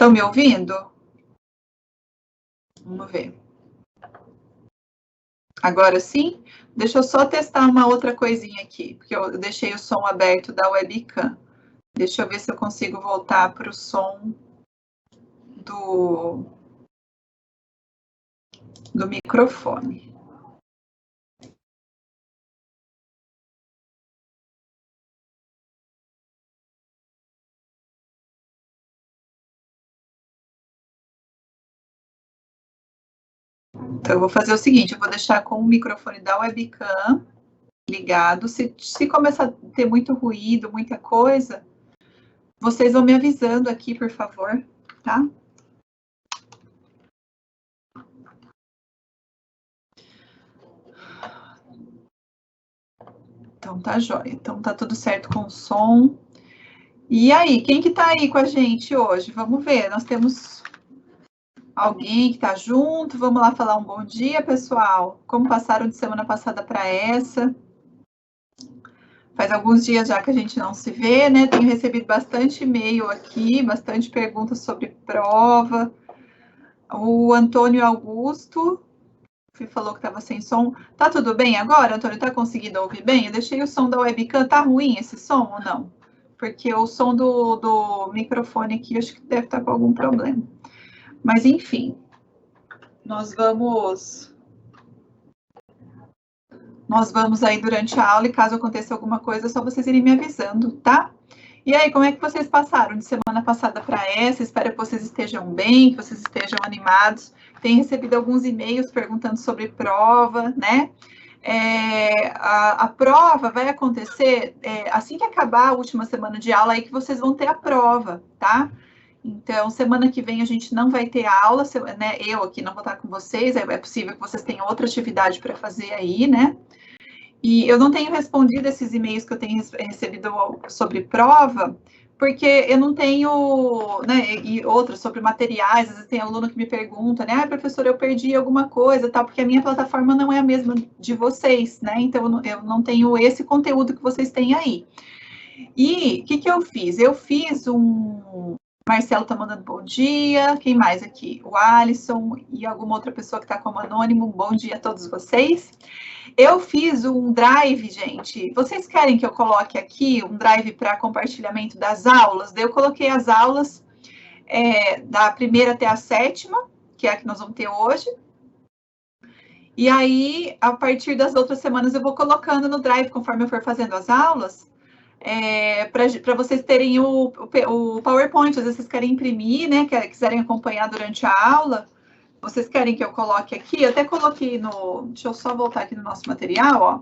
Estão me ouvindo? Vamos ver. Agora sim? Deixa eu só testar uma outra coisinha aqui, porque eu deixei o som aberto da webcam. Deixa eu ver se eu consigo voltar para o som do microfone. Então, eu vou fazer o seguinte, eu vou deixar com o microfone da webcam ligado. Se começar a ter muito ruído, muita coisa, vocês vão me avisando aqui, por favor, tá? Então, tá jóia. Então, tá tudo certo com o som. E aí, quem que tá aí com a gente hoje? Vamos ver, nós temos alguém que tá junto. Vamos lá falar um bom dia, pessoal. Como passaram de semana passada para essa? Faz alguns dias já que a gente não se vê, né? Tenho recebido bastante e-mail aqui, bastante perguntas sobre prova. O Antônio Augusto falou que estava sem som. Tá tudo bem agora, Antônio? Tá conseguindo ouvir bem? Eu deixei o som da webcam. Tá ruim esse som ou não? Porque o som do microfone aqui, acho que deve estar com algum problema. Mas, enfim, nós vamos aí durante a aula e caso aconteça alguma coisa, é só vocês irem me avisando, tá? E aí, como é que vocês passaram de semana passada para essa? Espero que vocês estejam bem, que vocês estejam animados. Tenho recebido alguns e-mails perguntando sobre prova, né? A prova vai acontecer assim que acabar a última semana de aula, aí que vocês vão ter a prova, tá? Então, semana que vem a gente não vai ter aula, né? Eu aqui não vou estar com vocês, é possível que vocês tenham outra atividade para fazer aí, né? E eu não tenho respondido esses e-mails que eu tenho recebido sobre prova, porque eu não tenho, né, e outros sobre materiais, às vezes tem aluno que me pergunta, né, professora, eu perdi alguma coisa, tal, porque a minha plataforma não é a mesma de vocês, né, então eu não tenho esse conteúdo que vocês têm aí. E o que eu fiz? Eu fiz Marcelo tá mandando bom dia, quem mais aqui? O Alisson e alguma outra pessoa que está como anônimo, bom dia a todos vocês. Eu fiz um drive, gente. Vocês querem que eu coloque aqui um drive para compartilhamento das aulas? Daí eu coloquei as aulas da primeira até a sétima, que é a que nós vamos ter hoje. E aí, a partir das outras semanas, eu vou colocando no drive, conforme eu for fazendo as aulas, para vocês terem o PowerPoint. Às vezes vocês querem imprimir, né? Quiserem acompanhar durante a aula. Vocês querem que eu coloque aqui? Eu até coloquei no... Deixa eu só voltar aqui no nosso material, ó.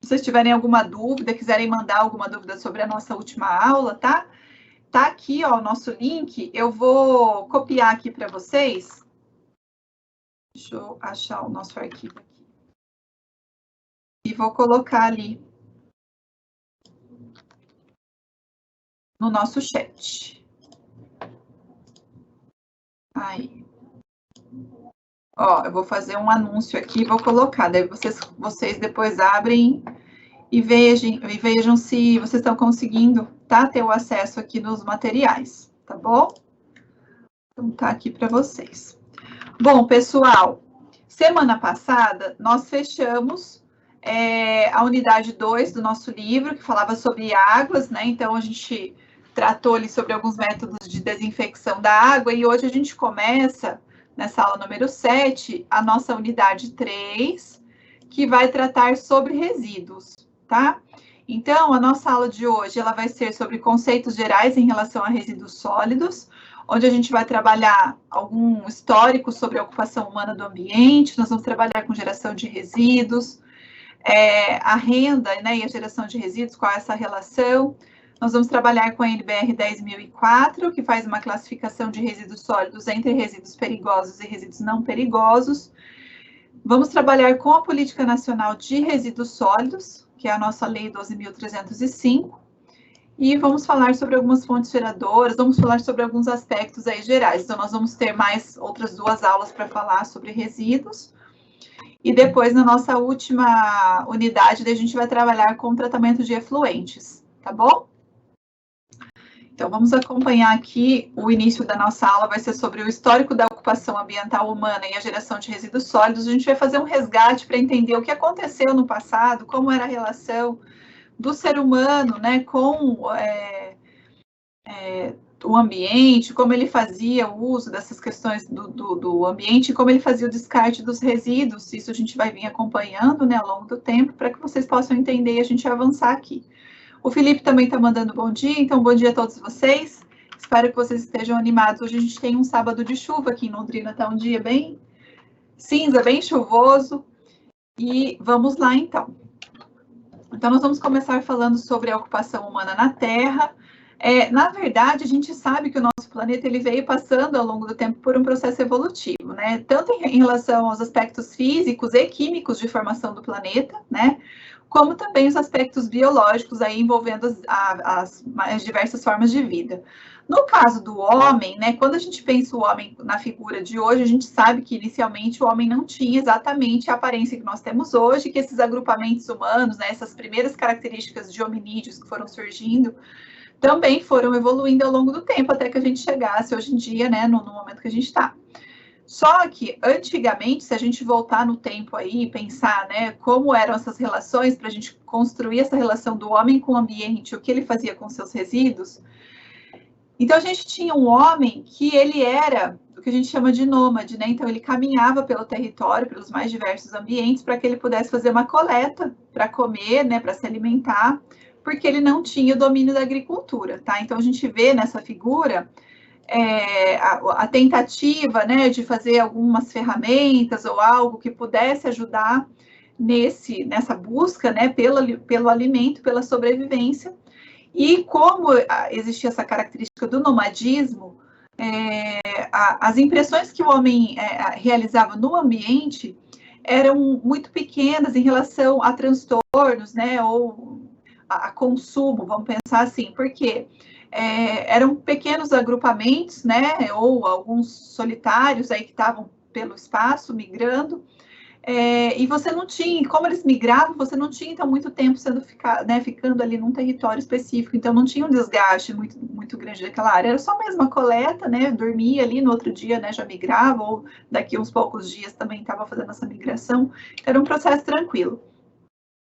Se vocês tiverem alguma dúvida, quiserem mandar alguma dúvida sobre a nossa última aula, tá? Tá aqui, ó, o nosso link. Eu vou copiar aqui para vocês. Deixa eu achar o nosso arquivo aqui. E vou colocar ali no nosso chat. Aí. Ó, eu vou fazer um anúncio aqui, vou colocar, daí vocês depois abrem e vejam se vocês estão conseguindo, tá, ter o acesso aqui nos materiais, tá bom? Então, tá aqui para vocês. Bom, pessoal, semana passada nós fechamos a unidade 2 do nosso livro, que falava sobre águas, né? Então, a gente tratou ali sobre alguns métodos de desinfecção da água e hoje a gente começa nessa aula número 7, a nossa unidade 3, que vai tratar sobre resíduos, tá? Então, a nossa aula de hoje, ela vai ser sobre conceitos gerais em relação a resíduos sólidos, onde a gente vai trabalhar algum histórico sobre a ocupação humana do ambiente, nós vamos trabalhar com geração de resíduos, a renda, né, e a geração de resíduos, qual é essa relação. Nós vamos trabalhar com a NBR 10.004, que faz uma classificação de resíduos sólidos entre resíduos perigosos e resíduos não perigosos. Vamos trabalhar com a Política Nacional de Resíduos Sólidos, que é a nossa Lei 12.305, e vamos falar sobre algumas fontes geradoras, vamos falar sobre alguns aspectos aí gerais. Então, nós vamos ter mais outras 2 aulas para falar sobre resíduos. E depois, na nossa última unidade, a gente vai trabalhar com tratamento de efluentes, tá bom? Então, vamos acompanhar aqui o início da nossa aula, vai ser sobre o histórico da ocupação ambiental humana e a geração de resíduos sólidos. A gente vai fazer um resgate para entender o que aconteceu no passado, como era a relação do ser humano, né, com o ambiente, como ele fazia o uso dessas questões do ambiente, como ele fazia o descarte dos resíduos. Isso a gente vai vir acompanhando, né, ao longo do tempo, para que vocês possam entender e a gente avançar aqui. O Felipe também está mandando bom dia, então bom dia a todos vocês. Espero que vocês estejam animados. Hoje a gente tem um sábado de chuva aqui em Londrina, está um dia bem cinza, bem chuvoso. E vamos lá, então. Então, nós vamos começar falando sobre a ocupação humana na Terra. Na verdade, a gente sabe que o nosso planeta ele veio passando ao longo do tempo por um processo evolutivo, né? Tanto em relação aos aspectos físicos e químicos de formação do planeta, né? Como também os aspectos biológicos aí envolvendo as mais diversas formas de vida. No caso do homem, né, quando a gente pensa o homem na figura de hoje, a gente sabe que inicialmente o homem não tinha exatamente a aparência que nós temos hoje, que esses agrupamentos humanos, né, essas primeiras características de hominídeos que foram surgindo, também foram evoluindo ao longo do tempo, até que a gente chegasse hoje em dia, né, no momento que a gente está. Só que, antigamente, se a gente voltar no tempo aí e pensar, né, como eram essas relações, para a gente construir essa relação do homem com o ambiente, o que ele fazia com seus resíduos, então a gente tinha um homem que ele era o que a gente chama de nômade, né? Então ele caminhava pelo território, pelos mais diversos ambientes, para que ele pudesse fazer uma coleta para comer, né, para se alimentar, porque ele não tinha o domínio da agricultura, tá? Então a gente vê nessa figura a tentativa, né, de fazer algumas ferramentas ou algo que pudesse ajudar nessa busca, né, pelo alimento, pela sobrevivência. E como existia essa característica do nomadismo, as impressões que o homem realizava no ambiente eram muito pequenas em relação a transtornos, né, ou a consumo, vamos pensar assim, porque eram pequenos agrupamentos, né, ou alguns solitários aí que estavam pelo espaço migrando, e você não tinha, como eles migravam, você não tinha então muito tempo ficando ali num território específico, então não tinha um desgaste muito grande daquela área, era só mesmo a coleta, né, dormia ali, no outro dia, né, já migrava, ou daqui uns poucos dias também estava fazendo essa migração, era um processo tranquilo.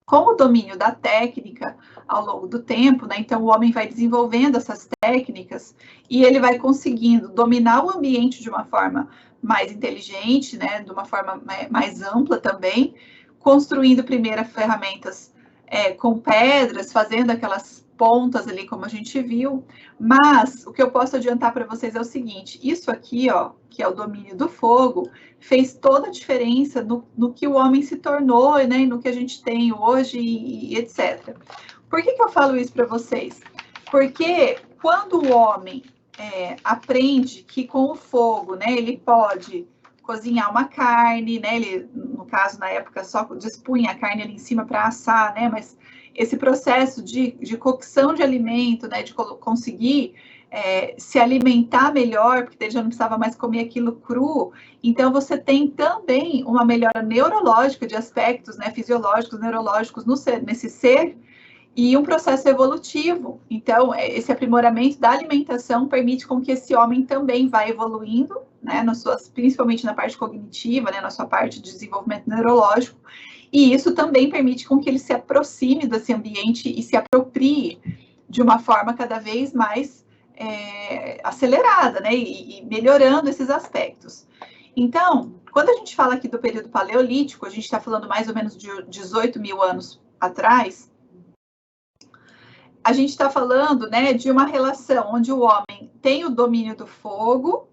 Com o domínio da técnica ao longo do tempo, né, então o homem vai desenvolvendo essas técnicas e ele vai conseguindo dominar o ambiente de uma forma mais inteligente, né, de uma forma mais ampla também, construindo primeiro ferramentas com pedras, fazendo aquelas pontas ali, como a gente viu, mas o que eu posso adiantar para vocês é o seguinte, isso aqui, ó, que é o domínio do fogo, fez toda a diferença no que o homem se tornou, né, e no que a gente tem hoje, e etc. Por que eu falo isso para vocês? Porque quando o homem aprende que com o fogo, né, ele pode cozinhar uma carne, né, ele, no caso, na época, só dispunha a carne ali em cima para assar, né, mas esse processo de cocção de alimento, né, de conseguir se alimentar melhor, porque ele já não precisava mais comer aquilo cru, então você tem também uma melhora neurológica de aspectos, né, fisiológicos, neurológicos nesse ser, e um processo evolutivo. Então, esse aprimoramento da alimentação permite com que esse homem também vá evoluindo, né, principalmente na parte cognitiva, né, na sua parte de desenvolvimento neurológico, e isso também permite com que ele se aproxime desse ambiente e se aproprie de uma forma cada vez mais acelerada, né, e melhorando esses aspectos. Então, quando a gente fala aqui do período paleolítico, a gente está falando mais ou menos de 18 mil anos atrás, a gente está falando, né, de uma relação onde o homem tem o domínio do fogo,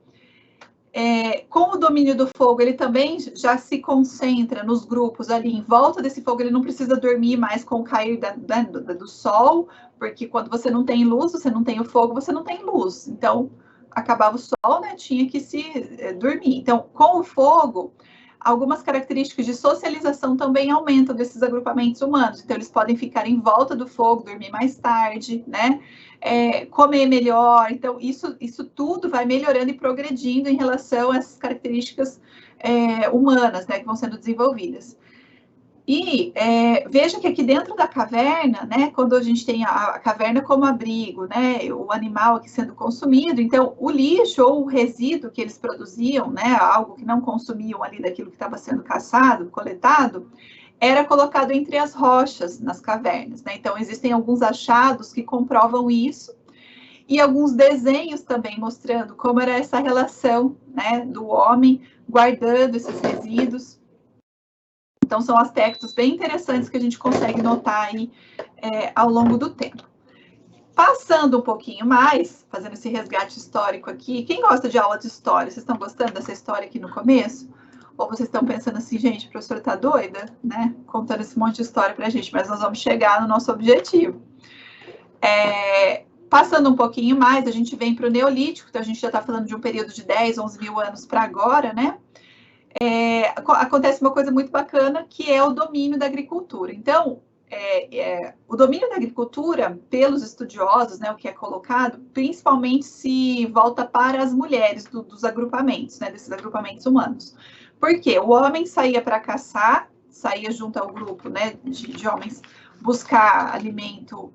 com o domínio do fogo, ele também já se concentra nos grupos ali em volta desse fogo, ele não precisa dormir mais com o cair do sol, porque quando você não tem luz, você não tem o fogo, você não tem luz. Então, acabava o sol, né, tinha que se dormir. Então, com o fogo, algumas características de socialização também aumentam desses agrupamentos humanos. Então, eles podem ficar em volta do fogo, dormir mais tarde, né? Comer melhor. Então, isso tudo vai melhorando e progredindo em relação a essas características humanas, né, que vão sendo desenvolvidas. E veja que aqui dentro da caverna, né, quando a gente tem a caverna como abrigo, né, o animal aqui sendo consumido, então o lixo ou o resíduo que eles produziam, né, algo que não consumiam ali daquilo que estava sendo caçado, coletado, era colocado entre as rochas nas cavernas, né? Então existem alguns achados que comprovam isso e alguns desenhos também mostrando como era essa relação, né, do homem guardando esses resíduos. Então, são aspectos bem interessantes que a gente consegue notar aí ao longo do tempo. Passando um pouquinho mais, fazendo esse resgate histórico aqui, quem gosta de aula de história? Vocês estão gostando dessa história aqui no começo? Ou vocês estão pensando assim, gente, a professora está doida, né? Contando esse monte de história para a gente, mas nós vamos chegar no nosso objetivo. Passando um pouquinho mais, a gente vem para o Neolítico, então a gente já está falando de um período de 10, 11 mil anos para agora, né? Acontece uma coisa muito bacana, que é o domínio da agricultura. Então, o domínio da agricultura, pelos estudiosos, né, o que é colocado, principalmente se volta para as mulheres dos agrupamentos, né, desses agrupamentos humanos. Porque o homem saía para caçar, saía junto ao grupo, né, de homens buscar alimento,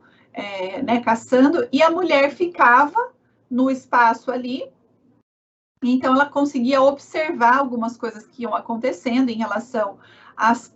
né, caçando, e a mulher ficava no espaço ali. Então, ela conseguia observar algumas coisas que iam acontecendo em relação às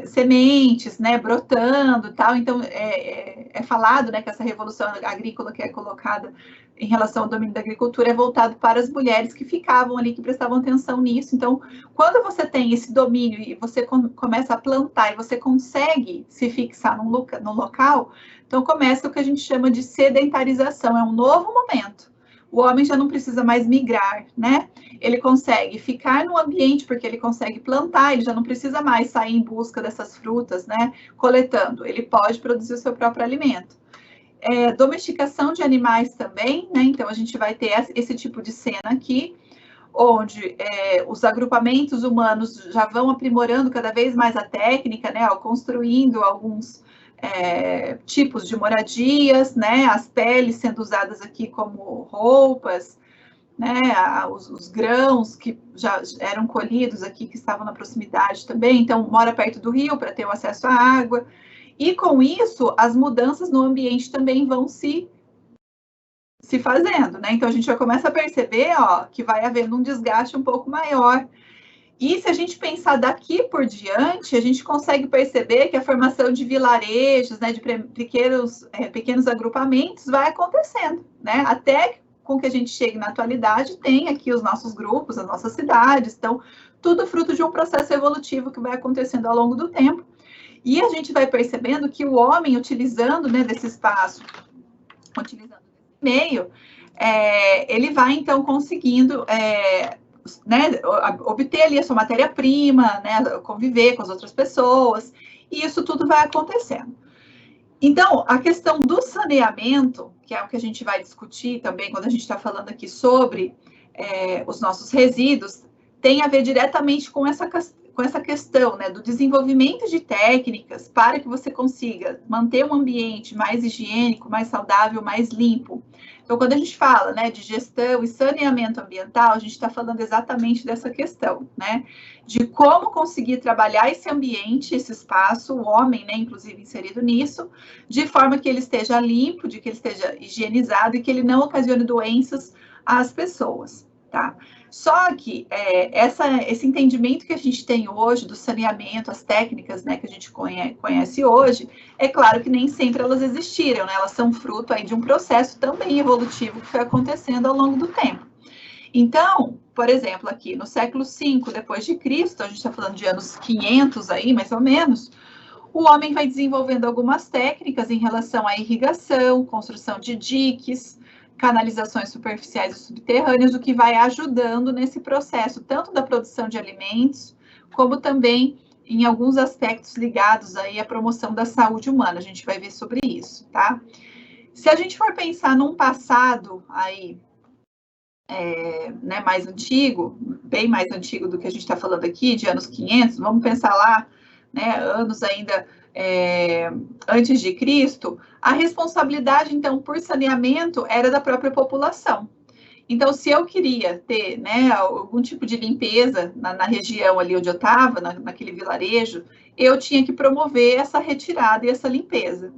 sementes, né, brotando e tal. Então, é falado, né, que essa revolução agrícola que é colocada em relação ao domínio da agricultura é voltado para as mulheres que ficavam ali, que prestavam atenção nisso. Então, quando você tem esse domínio e você começa a plantar e você consegue se fixar no local, então começa o que a gente chama de sedentarização, é um novo momento. O homem já não precisa mais migrar, né? Ele consegue ficar no ambiente porque ele consegue plantar, ele já não precisa mais sair em busca dessas frutas, né? Coletando, ele pode produzir o seu próprio alimento. Domesticação de animais também, né? Então a gente vai ter esse tipo de cena aqui, onde os agrupamentos humanos já vão aprimorando cada vez mais a técnica, né? Construindo alguns tipos de moradias, né? As peles sendo usadas aqui como roupas, né? Os grãos que já eram colhidos aqui, que estavam na proximidade também, então mora perto do rio para ter o acesso à água. E com isso, as mudanças no ambiente também vão se fazendo, né? Então a gente já começa a perceber, ó, que vai havendo um desgaste um pouco maior. E se a gente pensar daqui por diante, a gente consegue perceber que a formação de vilarejos, né, de pequenos agrupamentos vai acontecendo, né? Até com que a gente chegue na atualidade, tem aqui os nossos grupos, as nossas cidades, então, tudo fruto de um processo evolutivo que vai acontecendo ao longo do tempo. E a gente vai percebendo que o homem, utilizando, né, desse espaço, utilizando esse meio, ele vai, então, conseguindo né, obter ali a sua matéria-prima, né, conviver com as outras pessoas, e isso tudo vai acontecendo. Então, a questão do saneamento, que é o que a gente vai discutir também quando a gente está falando aqui sobre os nossos resíduos, tem a ver diretamente com essa questão, né, do desenvolvimento de técnicas para que você consiga manter um ambiente mais higiênico, mais saudável, mais limpo. Então, quando a gente fala, né, de gestão e saneamento ambiental, a gente está falando exatamente dessa questão, né, de como conseguir trabalhar esse ambiente, esse espaço, o homem, né, inclusive inserido nisso, de forma que ele esteja limpo, de que ele esteja higienizado e que ele não ocasione doenças às pessoas, tá? Só que esse entendimento que a gente tem hoje do saneamento, as técnicas, né, que a gente conhece hoje, é claro que nem sempre elas existiram, né? Elas são fruto aí de um processo também evolutivo que foi acontecendo ao longo do tempo. Então, por exemplo, aqui no século V depois de Cristo, a gente está falando de anos 500 aí, mais ou menos, o homem vai desenvolvendo algumas técnicas em relação à irrigação, construção de diques, canalizações superficiais e subterrâneas, o que vai ajudando nesse processo, tanto da produção de alimentos, como também em alguns aspectos ligados aí à promoção da saúde humana. A gente vai ver sobre isso, tá? Se a gente for pensar num passado aí, né, mais antigo, bem mais antigo do que a gente está falando aqui, de anos 500, vamos pensar lá, né, anos ainda antes de Cristo, a responsabilidade, então, por saneamento era da própria população. Então, se eu queria ter, né, algum tipo de limpeza na região ali onde eu estava, naquele vilarejo, eu tinha que promover essa retirada e essa limpeza.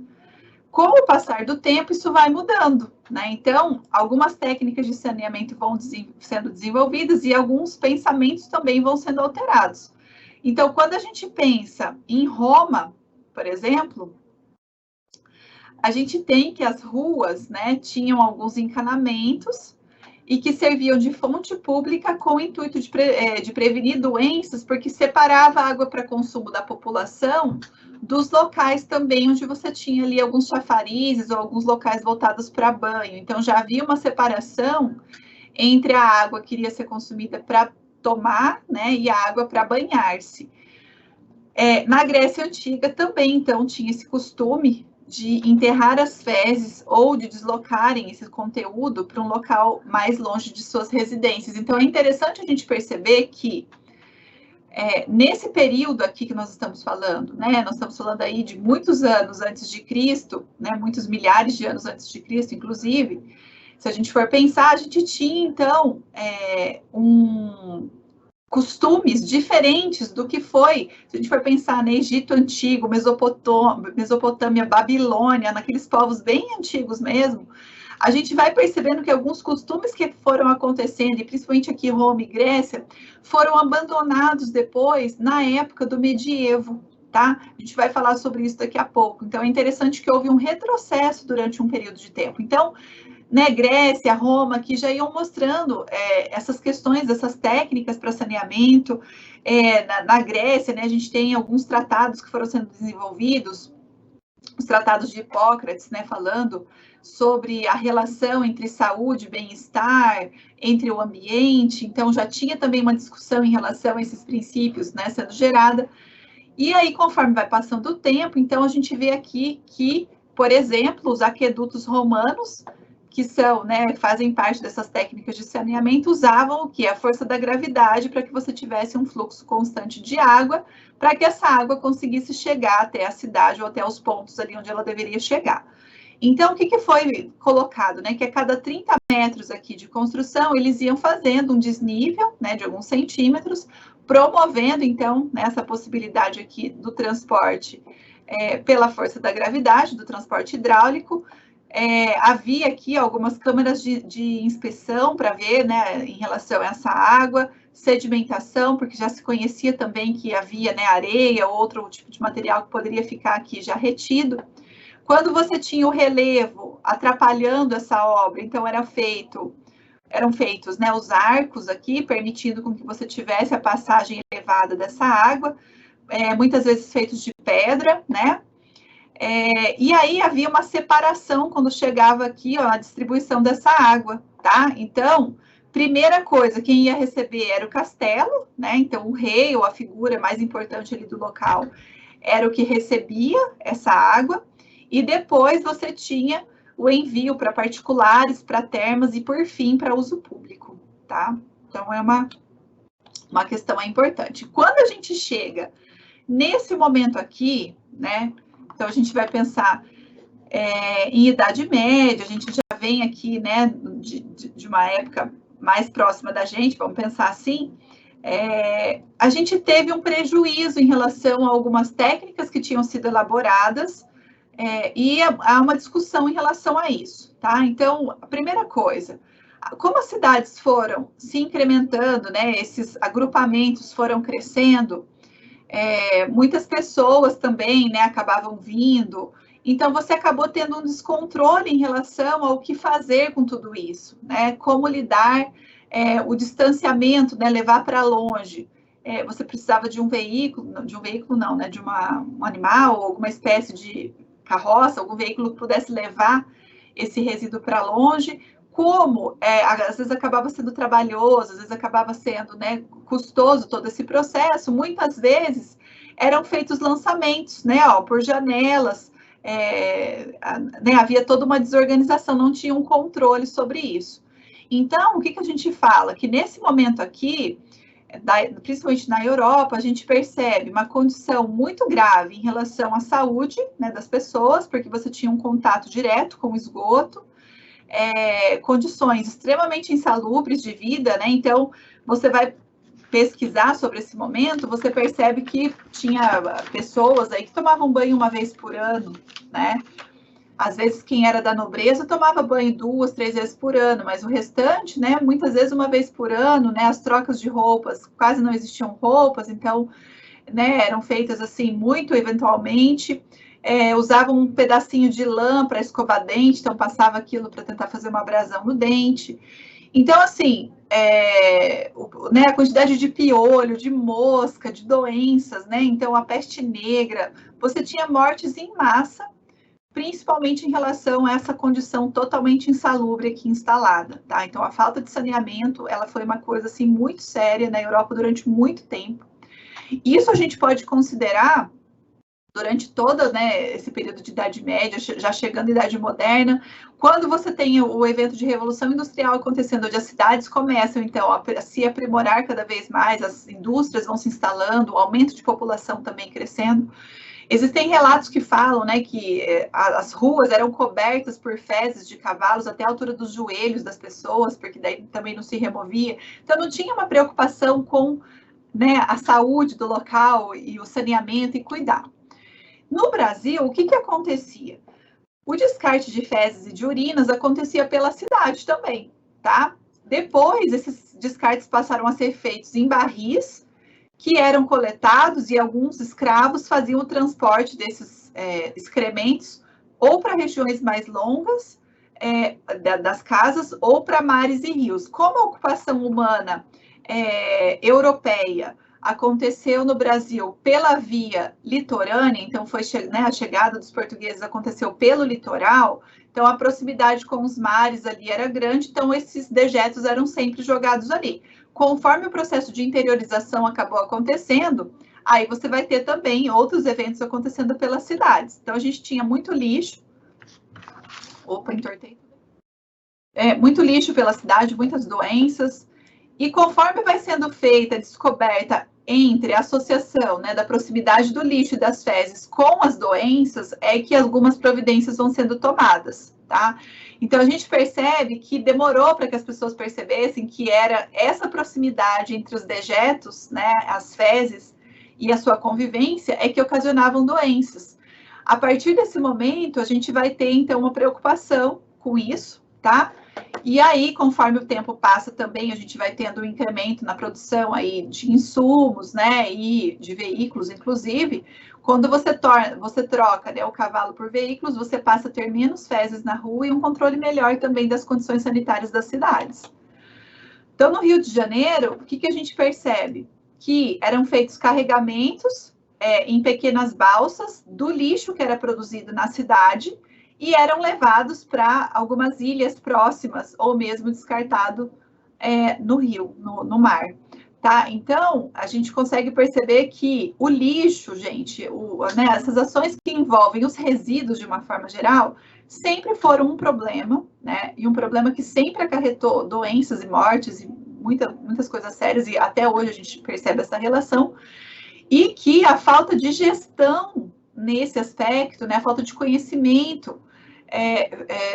Com o passar do tempo, isso vai mudando, né? Então, algumas técnicas de saneamento vão sendo desenvolvidas e alguns pensamentos também vão sendo alterados. Então, quando a gente pensa em Roma, por exemplo, a gente tem que as ruas, né, tinham alguns encanamentos e que serviam de fonte pública com o intuito de prevenir doenças, porque separava a água para consumo da população dos locais também onde você tinha ali alguns chafarizes ou alguns locais voltados para banho. Então, já havia uma separação entre a água que iria ser consumida para tomar, né, e a água para banhar-se. Na Grécia Antiga também, então, tinha esse costume de enterrar as fezes ou de deslocarem esse conteúdo para um local mais longe de suas residências. Então, é interessante a gente perceber que nesse período aqui que nós estamos falando, né, nós estamos falando aí de muitos anos antes de Cristo, né, muitos milhares de anos antes de Cristo, inclusive, se a gente for pensar, a gente tinha, então, costumes diferentes do que foi, se a gente for pensar no Egito Antigo, Mesopotâmia, Babilônia, naqueles povos bem antigos mesmo, a gente vai percebendo que alguns costumes que foram acontecendo, e principalmente aqui Roma e Grécia, foram abandonados depois na época do medievo, tá? A gente vai falar sobre isso daqui a pouco. Então, é interessante que houve um retrocesso durante um período de tempo. Então, né, Grécia, Roma, que já iam mostrando essas questões, essas técnicas para saneamento. Na Grécia, né, a gente tem alguns tratados que foram sendo desenvolvidos, os tratados de Hipócrates, né, falando sobre a relação entre saúde e bem-estar, entre o ambiente. Então, já tinha também uma discussão em relação a esses princípios, né, sendo gerada. E aí, conforme vai passando o tempo, então, a gente vê aqui que, por exemplo, os aquedutos romanos, que são, né, fazem parte dessas técnicas de saneamento, usavam o que? A força da gravidade para que você tivesse um fluxo constante de água, para que essa água conseguisse chegar até a cidade ou até os pontos ali onde ela deveria chegar. Então, o que foi colocado? Né? Que a cada 30 metros aqui de construção, eles iam fazendo um desnível, né, de alguns centímetros, promovendo, então, né, essa possibilidade aqui do transporte pela força da gravidade, do transporte hidráulico. Havia aqui algumas câmeras de inspeção para ver, né, em relação a essa água, sedimentação, porque já se conhecia também que havia, né, areia ou outro tipo de material que poderia ficar aqui já retido. Quando você tinha o relevo atrapalhando essa obra, então eram feitos, né, os arcos aqui, permitindo com que você tivesse a passagem elevada dessa água, muitas vezes feitos de pedra, né? E aí havia uma separação quando chegava aqui, ó, a distribuição dessa água, tá? Então, primeira coisa, quem ia receber era o castelo, né? Então, o rei ou a figura mais importante ali do local era o que recebia essa água, e depois você tinha o envio para particulares, para termas e, por fim, para uso público, tá? Então, é uma questão importante. Quando a gente chega nesse momento aqui, né? Então, a gente vai pensar em Idade Média, a gente já vem aqui, né, de uma época mais próxima da gente, vamos pensar assim, a gente teve um prejuízo em relação a algumas técnicas que tinham sido elaboradas, e há uma discussão em relação a isso, tá? Então, a primeira coisa, como as cidades foram se incrementando, né, esses agrupamentos foram crescendo, muitas pessoas também, né, acabavam vindo, então você acabou tendo um descontrole em relação ao que fazer com tudo isso, né, como lidar, o distanciamento, né, levar para longe, você precisava de um veículo não, né, de um animal, ou alguma espécie de carroça, algum veículo que pudesse levar esse resíduo para longe. Como às vezes acabava sendo trabalhoso, às vezes acabava sendo, né, custoso todo esse processo, muitas vezes eram feitos lançamentos, né, ó, por janelas, né, havia toda uma desorganização, não tinha um controle sobre isso. Então, o que a gente fala? Que nesse momento aqui, principalmente na Europa, a gente percebe uma condição muito grave em relação à saúde, né, das pessoas, porque você tinha um contato direto com o esgoto. condições extremamente insalubres de vida, né? Então, você vai pesquisar sobre esse momento, você percebe que tinha pessoas aí que tomavam banho uma vez por ano, né? Às vezes, quem era da nobreza tomava banho 2, 3 vezes por ano, mas o restante, né, muitas vezes uma vez por ano, né, as trocas de roupas, quase não existiam roupas, então, né, eram feitas assim, muito eventualmente, usavam um pedacinho de lã para escovar dente, então passava aquilo para tentar fazer uma abrasão no dente. Então, assim, né, a quantidade de piolho, de mosca, de doenças, né, então a peste negra, você tinha mortes em massa, principalmente em relação a essa condição totalmente insalubre aqui instalada, tá? Então, a falta de saneamento, ela foi uma coisa, assim, muito séria na Europa durante muito tempo. Isso a gente pode considerar durante todo, né, esse período de Idade Média, já chegando à Idade Moderna, quando você tem o evento de Revolução Industrial acontecendo, onde as cidades começam, então, a se aprimorar cada vez mais, as indústrias vão se instalando, o aumento de população também crescendo. Existem relatos que falam, né, que as ruas eram cobertas por fezes de cavalos até a altura dos joelhos das pessoas, porque daí também não se removia. Então, não tinha uma preocupação com, né, a saúde do local e o saneamento e cuidar. No Brasil, o que acontecia? O descarte de fezes e de urinas acontecia pela cidade também, tá? Depois, esses descartes passaram a ser feitos em barris, que eram coletados, e alguns escravos faziam o transporte desses excrementos ou para regiões mais longas das casas ou para mares e rios. Como a ocupação humana europeia aconteceu no Brasil pela via litorânea, então foi, né, a chegada dos portugueses aconteceu pelo litoral, então a proximidade com os mares ali era grande, então esses dejetos eram sempre jogados ali. Conforme o processo de interiorização acabou acontecendo, aí você vai ter também outros eventos acontecendo pelas cidades. Então a gente tinha muito lixo, muito lixo pela cidade, muitas doenças, e conforme vai sendo feita a descoberta entre a associação, né, da proximidade do lixo e das fezes com as doenças, é que algumas providências vão sendo tomadas, tá? Então, a gente percebe que demorou para que as pessoas percebessem que era essa proximidade entre os dejetos, né, as fezes e a sua convivência, é que ocasionavam doenças. A partir desse momento, a gente vai ter, então, uma preocupação com isso, tá? E aí, conforme o tempo passa também, a gente vai tendo um incremento na produção aí de insumos, né, e de veículos, inclusive. Quando você troca, né, o cavalo por veículos, você passa a ter menos fezes na rua e um controle melhor também das condições sanitárias das cidades. Então, no Rio de Janeiro, o que a gente percebe? Que eram feitos carregamentos em pequenas balsas do lixo que era produzido na cidade, e eram levados para algumas ilhas próximas, ou mesmo descartado no rio, no mar. Tá? Então, a gente consegue perceber que o lixo, gente, né, essas ações que envolvem os resíduos de uma forma geral, sempre foram um problema, né? E um problema que sempre acarretou doenças e mortes, e muitas coisas sérias, e até hoje a gente percebe essa relação, e que a falta de gestão nesse aspecto, né, a falta de conhecimento,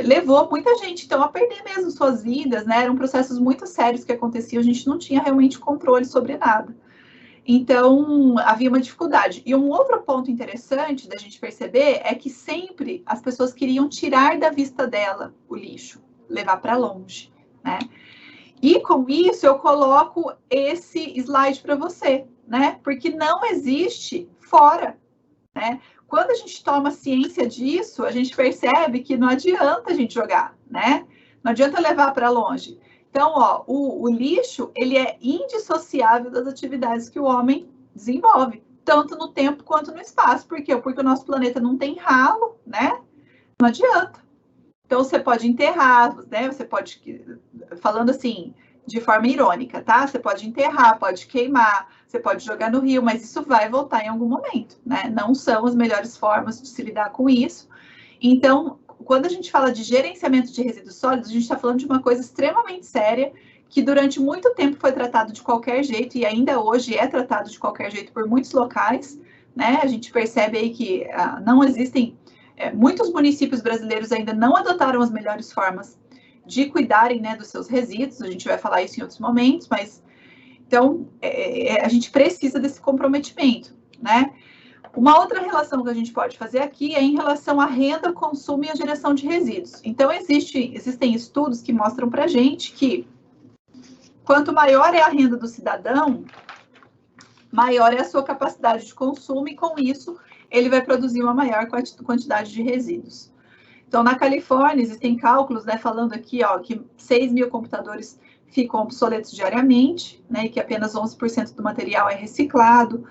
levou muita gente, então, a perder mesmo suas vidas, né? Eram processos muito sérios que aconteciam, a gente não tinha realmente controle sobre nada. Então, havia uma dificuldade. E um outro ponto interessante da gente perceber é que sempre as pessoas queriam tirar da vista dela o lixo, levar para longe, né? E com isso eu coloco esse slide para você, né? Porque não existe fora, né? Quando a gente toma ciência disso, a gente percebe que não adianta a gente jogar, né? Não adianta levar para longe. Então, ó, o lixo, ele é indissociável das atividades que o homem desenvolve, tanto no tempo quanto no espaço. Por quê? Porque o nosso planeta não tem ralo, né? Não adianta. Então, você pode enterrar, né? Você pode, falando assim, de forma irônica, tá? Você pode enterrar, pode queimar, você pode jogar no rio, mas isso vai voltar em algum momento, né? Não são as melhores formas de se lidar com isso. Então, quando a gente fala de gerenciamento de resíduos sólidos, a gente está falando de uma coisa extremamente séria, que durante muito tempo foi tratado de qualquer jeito, e ainda hoje é tratado de qualquer jeito por muitos locais, né? A gente percebe aí que não existem, muitos municípios brasileiros ainda não adotaram as melhores formas de cuidarem, né, dos seus resíduos. A gente vai falar isso em outros momentos, mas então a gente precisa desse comprometimento, né? Uma outra relação que a gente pode fazer aqui é em relação à renda, consumo e a geração de resíduos. Então, existem estudos que mostram para a gente que quanto maior é a renda do cidadão, maior é a sua capacidade de consumo e, com isso, ele vai produzir uma maior quantidade de resíduos. Então, na Califórnia, existem cálculos, né, falando aqui, ó, que 6 mil computadores ficam obsoletos diariamente, né, e que apenas 11% do material é reciclado.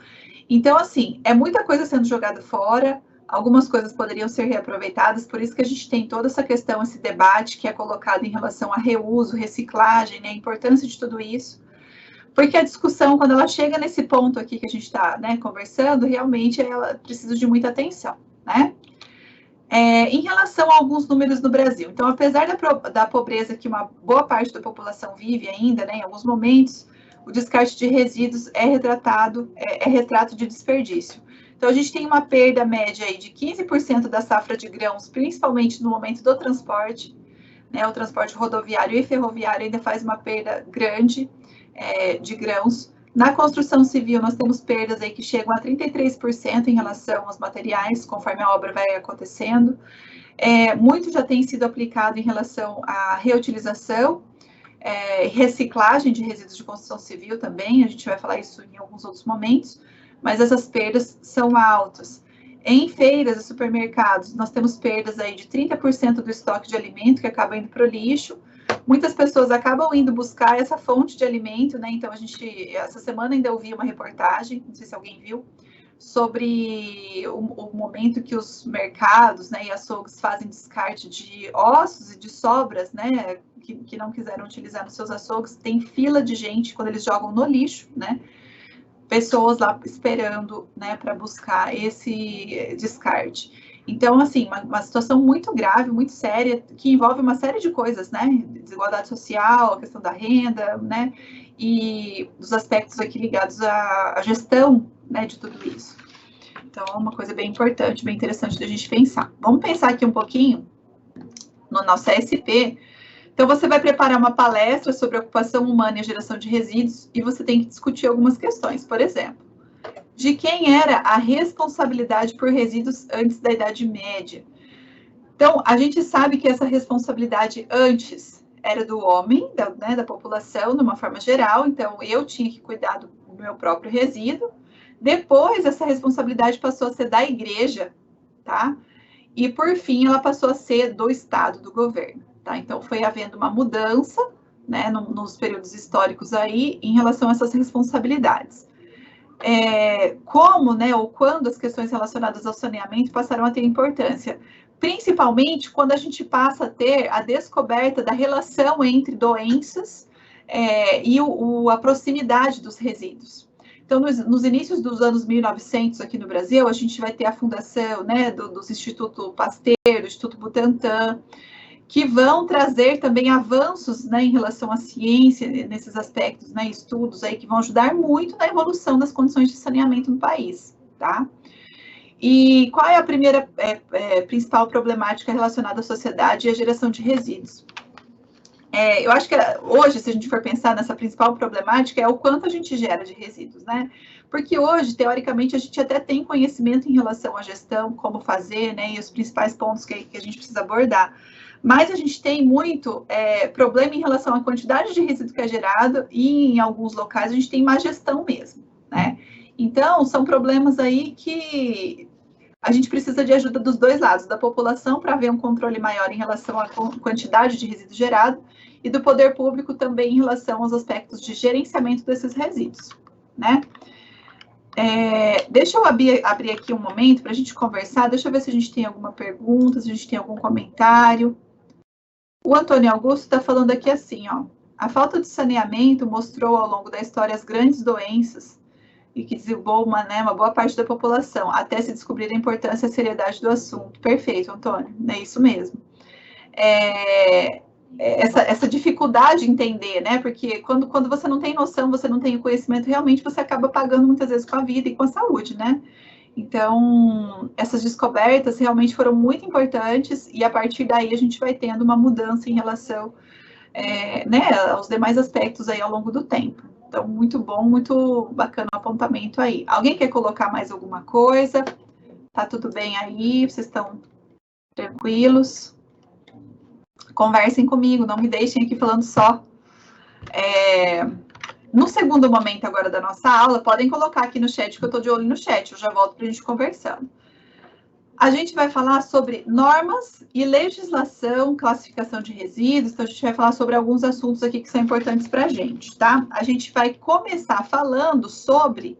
Então, assim, é muita coisa sendo jogada fora, algumas coisas poderiam ser reaproveitadas, por isso que a gente tem toda essa questão, esse debate que é colocado em relação a reuso, reciclagem, né, a importância de tudo isso. Porque a discussão, quando ela chega nesse ponto aqui que a gente está, né, conversando, realmente ela precisa de muita atenção, né? Em relação a alguns números no Brasil, então, apesar da pobreza que uma boa parte da população vive ainda, né, em alguns momentos, o descarte de resíduos é retrato de desperdício. Então, a gente tem uma perda média aí de 15% da safra de grãos, principalmente no momento do transporte, né, o transporte rodoviário e ferroviário ainda faz uma perda grande de grãos. Na construção civil, nós temos perdas aí que chegam a 33% em relação aos materiais, conforme a obra vai acontecendo. Muito já tem sido aplicado em relação à reutilização, reciclagem de resíduos de construção civil também, a gente vai falar isso em alguns outros momentos, mas essas perdas são altas. Em feiras e supermercados, nós temos perdas aí de 30% do estoque de alimento que acaba indo para o lixo. Muitas pessoas acabam indo buscar essa fonte de alimento, né? Então, essa semana ainda ouvi uma reportagem, não sei se alguém viu, sobre o momento que os mercados, né, e açougues fazem descarte de ossos e de sobras, né, que não quiseram utilizar nos seus açougues. Tem fila de gente quando eles jogam no lixo, né? Pessoas lá esperando, né, para buscar esse descarte. Então, assim, uma situação muito grave, muito séria, que envolve uma série de coisas, né? Desigualdade social, a questão da renda, né? E os aspectos aqui ligados à gestão, né, de tudo isso. Então, é uma coisa bem importante, bem interessante da gente pensar. Vamos pensar aqui um pouquinho no nosso ESP. Então, você vai preparar uma palestra sobre ocupação humana e a geração de resíduos e você tem que discutir algumas questões. Por exemplo, de quem era a responsabilidade por resíduos antes da Idade Média? Então, a gente sabe que essa responsabilidade antes era do homem, da população, de uma forma geral. Então, eu tinha que cuidar do meu próprio resíduo. Depois, essa responsabilidade passou a ser da igreja, tá? E, por fim, ela passou a ser do Estado, do governo, tá? Então, foi havendo uma mudança, né, nos períodos históricos aí, em relação a essas responsabilidades. Como, né, ou quando as questões relacionadas ao saneamento passaram a ter importância, principalmente quando a gente passa a ter a descoberta da relação entre doenças e a proximidade dos resíduos. Então, nos inícios dos anos 1900 aqui no Brasil, a gente vai ter a fundação, né, dos Instituto Pasteur, do Instituto Butantan, que vão trazer também avanços, né, em relação à ciência, nesses aspectos, né, estudos aí que vão ajudar muito na evolução das condições de saneamento no país, tá? E qual é a primeira principal problemática relacionada à sociedade e à geração de resíduos? Eu acho que hoje, se a gente for pensar nessa principal problemática, é o quanto a gente gera de resíduos, né? Porque hoje, teoricamente, a gente até tem conhecimento em relação à gestão, como fazer, né, e os principais pontos que a gente precisa abordar. Mas a gente tem muito problema em relação à quantidade de resíduo que é gerado e, em alguns locais, a gente tem má gestão mesmo, né? Então, são problemas aí que a gente precisa de ajuda dos dois lados, da população para haver um controle maior em relação à quantidade de resíduo gerado e do poder público também em relação aos aspectos de gerenciamento desses resíduos, né? Deixa eu abrir aqui um momento para a gente conversar, deixa eu ver se a gente tem alguma pergunta, se a gente tem algum comentário. O Antônio Augusto está falando aqui assim, ó, a falta de saneamento mostrou ao longo da história as grandes doenças e que dizimou uma boa parte da população, até se descobrir a importância e a seriedade do assunto. Perfeito, Antônio, é isso mesmo. Essa dificuldade de entender, né? Porque quando você não tem noção, você não tem o conhecimento, realmente você acaba pagando muitas vezes com a vida e com a saúde, né? Então, essas descobertas realmente foram muito importantes e a partir daí a gente vai tendo uma mudança em relação né, os demais aspectos aí ao longo do tempo. Então, muito bom, muito bacana o apontamento aí. Alguém quer colocar mais alguma coisa? Tá tudo bem aí? Vocês estão tranquilos? Conversem comigo, não me deixem aqui falando só. No segundo momento agora da nossa aula, podem colocar aqui no chat, que eu estou de olho no chat, eu já volto para a gente conversando. A gente vai falar sobre normas e legislação, classificação de resíduos, então a gente vai falar sobre alguns assuntos aqui que são importantes para a gente, tá? A gente vai começar falando sobre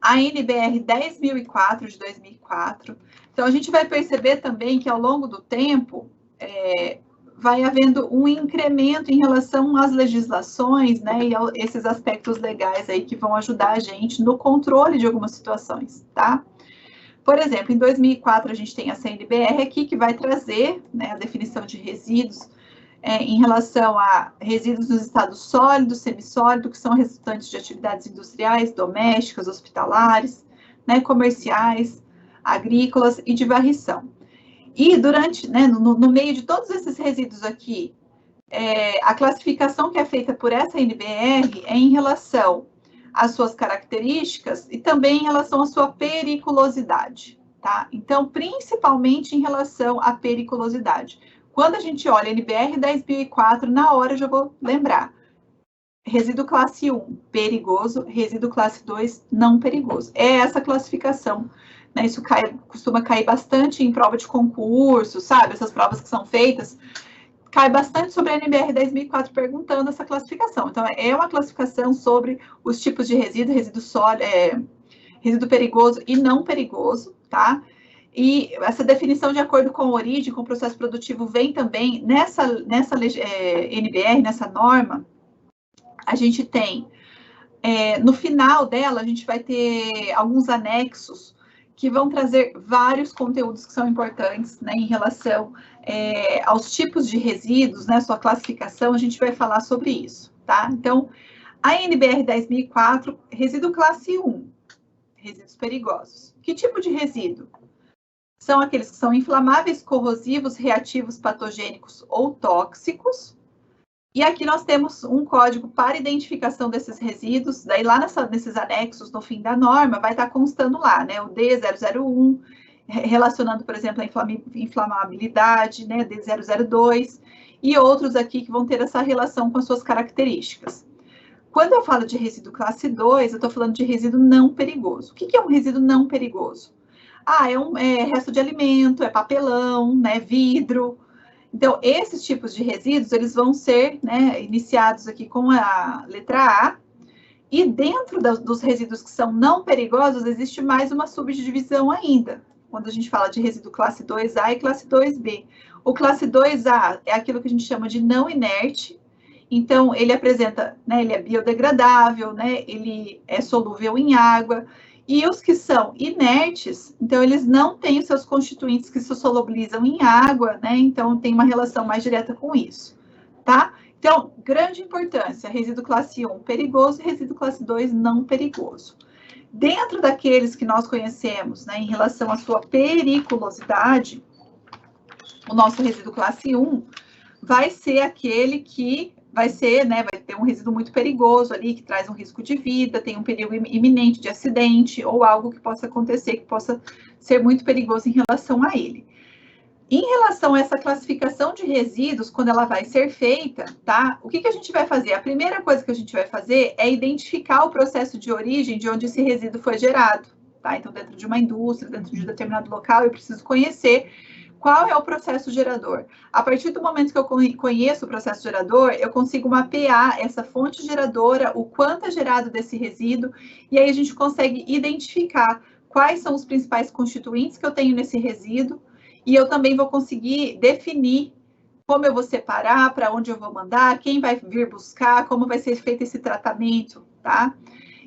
a NBR 10.004 de 2004. Então, a gente vai perceber também que ao longo do tempo, vai havendo um incremento em relação às legislações, né, e a esses aspectos legais aí que vão ajudar a gente no controle de algumas situações, tá? Por exemplo, em 2004, a gente tem a CNBR aqui, que vai trazer, né, a definição de resíduos em relação a resíduos nos estados sólido, semissólido, que são resultantes de atividades industriais, domésticas, hospitalares, né, comerciais, agrícolas e de varrição. E durante, né, no meio de todos esses resíduos aqui, a classificação que é feita por essa NBR é em relação às suas características e também em relação à sua periculosidade, tá? Então, principalmente em relação à periculosidade. Quando a gente olha NBR 10.004, na hora eu já vou lembrar. Resíduo classe 1, perigoso. Resíduo classe 2, não perigoso. É essa classificação, né? Isso costuma cair bastante em prova de concurso, sabe? Essas provas que são feitas, cai bastante sobre a NBR 10.004 perguntando essa classificação. Então, é uma classificação sobre os tipos de resíduo sólido, resíduo perigoso e não perigoso, tá? E essa definição de acordo com a origem, com o processo produtivo, vem também nessa NBR, nessa norma, a gente tem, no final dela, a gente vai ter alguns anexos que vão trazer vários conteúdos que são importantes, né, em relação aos tipos de resíduos, né, sua classificação, a gente vai falar sobre isso, tá? Então, a NBR 10.004, resíduo classe 1, resíduos perigosos. Que tipo de resíduo? São aqueles que são inflamáveis, corrosivos, reativos, patogênicos ou tóxicos. E aqui nós temos um código para identificação desses resíduos. Daí lá nesses anexos, no fim da norma, vai estar constando lá, né? O D001, relacionando, por exemplo, a inflamabilidade, né? D002, e outros aqui que vão ter essa relação com as suas características. Quando eu falo de resíduo classe 2, eu estou falando de resíduo não perigoso. O que é um resíduo não perigoso? É resto de alimento, é papelão, né, vidro. Então, esses tipos de resíduos, eles vão ser, né, iniciados aqui com a letra A. E dentro dos resíduos que são não perigosos, existe mais uma subdivisão ainda. Quando a gente fala de resíduo classe 2A e classe 2B. O classe 2A é aquilo que a gente chama de não inerte. Então, ele apresenta, né, ele é biodegradável, né, ele é solúvel em água. E os que são inertes, então, eles não têm os seus constituintes que se solubilizam em água, né? Então, tem uma relação mais direta com isso, tá? Então, grande importância, resíduo classe 1 perigoso e resíduo classe 2 não perigoso. Dentro daqueles que nós conhecemos, né, em relação à sua periculosidade, o nosso resíduo classe 1 vai ser aquele que vai ser, né, vai ter um resíduo muito perigoso ali, que traz um risco de vida, tem um perigo iminente de acidente, ou algo que possa acontecer, que possa ser muito perigoso em relação a ele. Em relação a essa classificação de resíduos, quando ela vai ser feita, tá? O que a gente vai fazer? A primeira coisa que a gente vai fazer é identificar o processo de origem de onde esse resíduo foi gerado, tá? Então, dentro de uma indústria, dentro de um determinado local, eu preciso conhecer qual é o processo gerador. A partir do momento que eu conheço o processo gerador, eu consigo mapear essa fonte geradora, o quanto é gerado desse resíduo, e aí a gente consegue identificar quais são os principais constituintes que eu tenho nesse resíduo, e eu também vou conseguir definir como eu vou separar, para onde eu vou mandar, quem vai vir buscar, como vai ser feito esse tratamento, tá?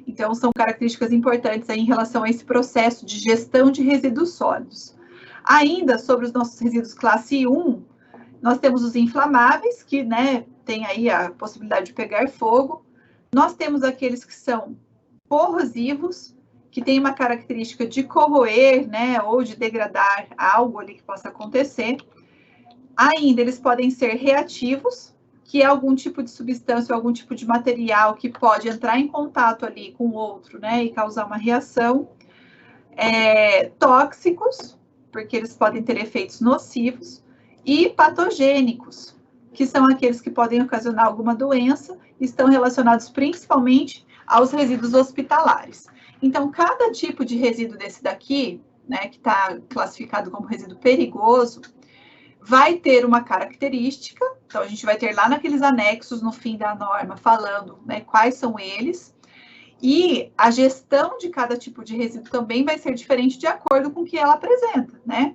Então, são características importantes aí em relação a esse processo de gestão de resíduos sólidos. Ainda sobre os nossos resíduos classe 1, nós temos os inflamáveis, que, né, tem aí a possibilidade de pegar fogo. Nós temos aqueles que são corrosivos, que tem uma característica de corroer, né, ou de degradar algo ali que possa acontecer. Ainda eles podem ser reativos, que é algum tipo de substância, algum tipo de material que pode entrar em contato ali com o outro, né, e causar uma reação. Tóxicos, porque eles podem ter efeitos nocivos, e patogênicos, que são aqueles que podem ocasionar alguma doença, estão relacionados principalmente aos resíduos hospitalares. Então, cada tipo de resíduo desse daqui, né, que está classificado como resíduo perigoso, vai ter uma característica, então a gente vai ter lá naqueles anexos no fim da norma falando, né, quais são eles, e a gestão de cada tipo de resíduo também vai ser diferente de acordo com o que ela apresenta, né?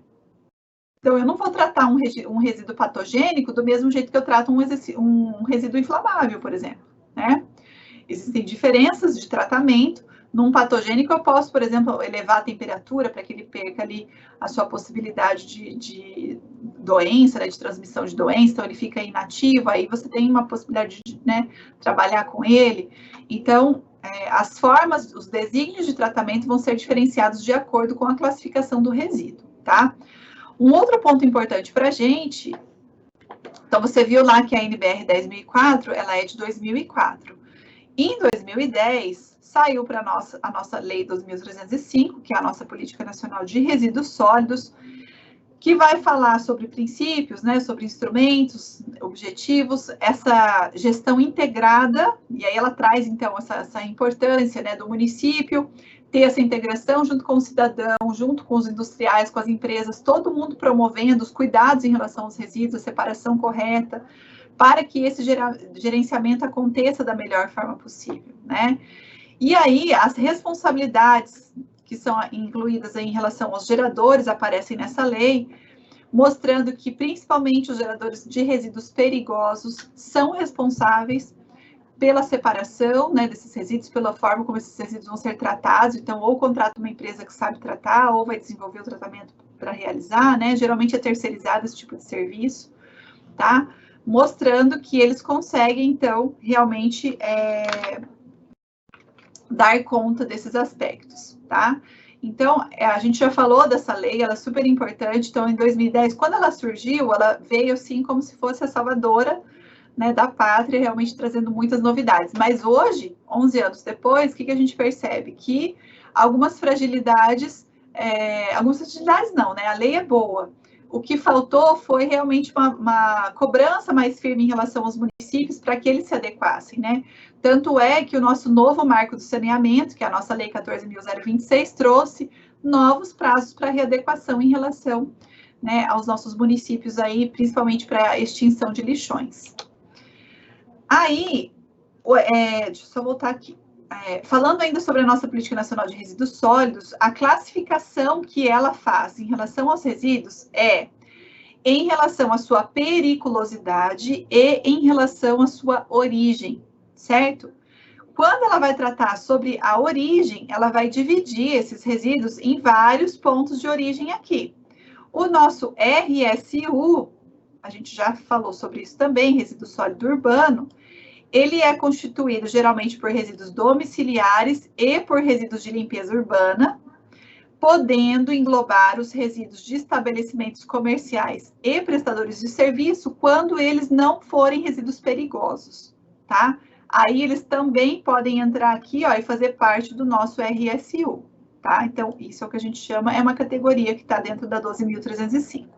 Então, eu não vou tratar um resíduo patogênico do mesmo jeito que eu trato um resíduo inflamável, por exemplo, né? Existem diferenças de tratamento. Num patogênico, eu posso, por exemplo, elevar a temperatura para que ele perca ali a sua possibilidade de doença, né, de transmissão de doença, então ele fica inativo, aí você tem uma possibilidade de, né, trabalhar com ele. Então, as formas, os desígnios de tratamento vão ser diferenciados de acordo com a classificação do resíduo, tá? Um outro ponto importante para a gente, então você viu lá que a NBR 10.004, ela é de 2004. Em 2010, saiu para a nossa Lei 2.305, que é a nossa Política Nacional de Resíduos Sólidos, que vai falar sobre princípios, né, sobre instrumentos, objetivos, essa gestão integrada, e aí ela traz, então, essa importância, né, do município ter essa integração junto com o cidadão, junto com os industriais, com as empresas, todo mundo promovendo os cuidados em relação aos resíduos, a separação correta, para que esse gerenciamento aconteça da melhor forma possível, né? E aí, as responsabilidades que são incluídas em relação aos geradores aparecem nessa lei, mostrando que, principalmente, os geradores de resíduos perigosos são responsáveis pela separação, né, desses resíduos, pela forma como esses resíduos vão ser tratados. Então, ou contrata uma empresa que sabe tratar, ou vai desenvolver o tratamento para realizar, né? Geralmente é terceirizado esse tipo de serviço, tá? Mostrando que eles conseguem, então, realmente dar conta desses aspectos, tá? Então, a gente já falou dessa lei, ela é super importante. Então, em 2010, quando ela surgiu, ela veio, assim, como se fosse a salvadora, né, da pátria, realmente trazendo muitas novidades. Mas hoje, 11 anos depois, o que a gente percebe? Que algumas fragilidades não, né? A lei é boa. O que faltou foi realmente uma cobrança mais firme em relação aos municípios para que eles se adequassem, né? Tanto é que o nosso novo marco do saneamento, que é a nossa Lei 14.026, trouxe novos prazos para readequação em relação, né, aos nossos municípios aí, principalmente para a extinção de lixões. Aí, deixa eu só voltar aqui. Falando ainda sobre a nossa Política Nacional de Resíduos Sólidos, a classificação que ela faz em relação aos resíduos é em relação à sua periculosidade e em relação à sua origem, certo? Quando ela vai tratar sobre a origem, ela vai dividir esses resíduos em vários pontos de origem aqui. O nosso RSU, a gente já falou sobre isso também, resíduo sólido urbano, ele é constituído geralmente por resíduos domiciliares e por resíduos de limpeza urbana, podendo englobar os resíduos de estabelecimentos comerciais e prestadores de serviço quando eles não forem resíduos perigosos, tá? Aí eles também podem entrar aqui, ó, e fazer parte do nosso RSU, tá? Então, isso é o que a gente chama, é uma categoria que está dentro da 12.305.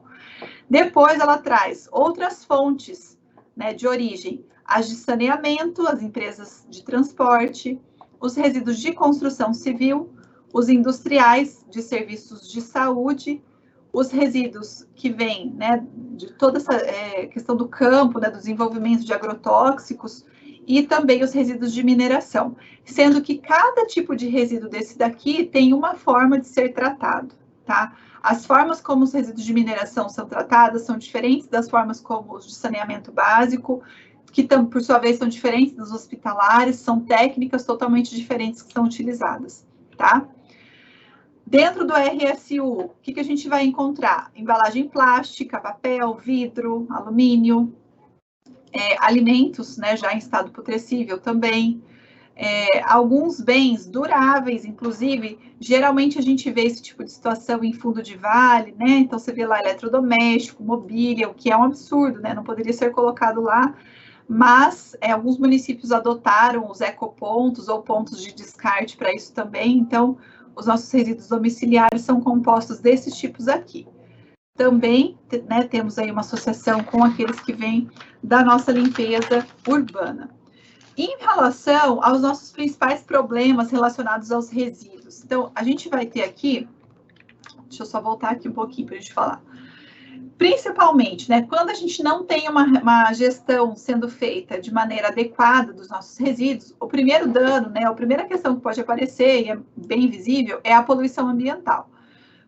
Depois ela traz outras fontes, né, de origem, as de saneamento, as empresas de transporte, os resíduos de construção civil, os industriais de serviços de saúde, os resíduos que vêm, né, de toda essa questão do campo, né, do desenvolvimento de agrotóxicos, e também os resíduos de mineração, sendo que cada tipo de resíduo desse daqui tem uma forma de ser tratado, tá? As formas como os resíduos de mineração são tratadas são diferentes das formas como os de saneamento básico, que, por sua vez, são diferentes dos hospitalares, são técnicas totalmente diferentes que são utilizadas, tá? Dentro do RSU, o que a gente vai encontrar? Embalagem plástica, papel, vidro, alumínio, alimentos, né, já em estado putrescível também, alguns bens duráveis, inclusive, geralmente a gente vê esse tipo de situação em fundo de vale, né? Então você vê lá eletrodoméstico, mobília, o que é um absurdo, né? Não poderia ser colocado lá, mas alguns municípios adotaram os ecopontos ou pontos de descarte para isso também, então os nossos resíduos domiciliares são compostos desses tipos aqui. Também, né, temos aí uma associação com aqueles que vêm da nossa limpeza urbana. Em relação aos nossos principais problemas relacionados aos resíduos, então, a gente vai ter aqui, deixa eu só voltar aqui um pouquinho para a gente falar. Principalmente, né, quando a gente não tem uma gestão sendo feita de maneira adequada dos nossos resíduos, o primeiro dano, né, a primeira questão que pode aparecer, e é bem visível, é a poluição ambiental.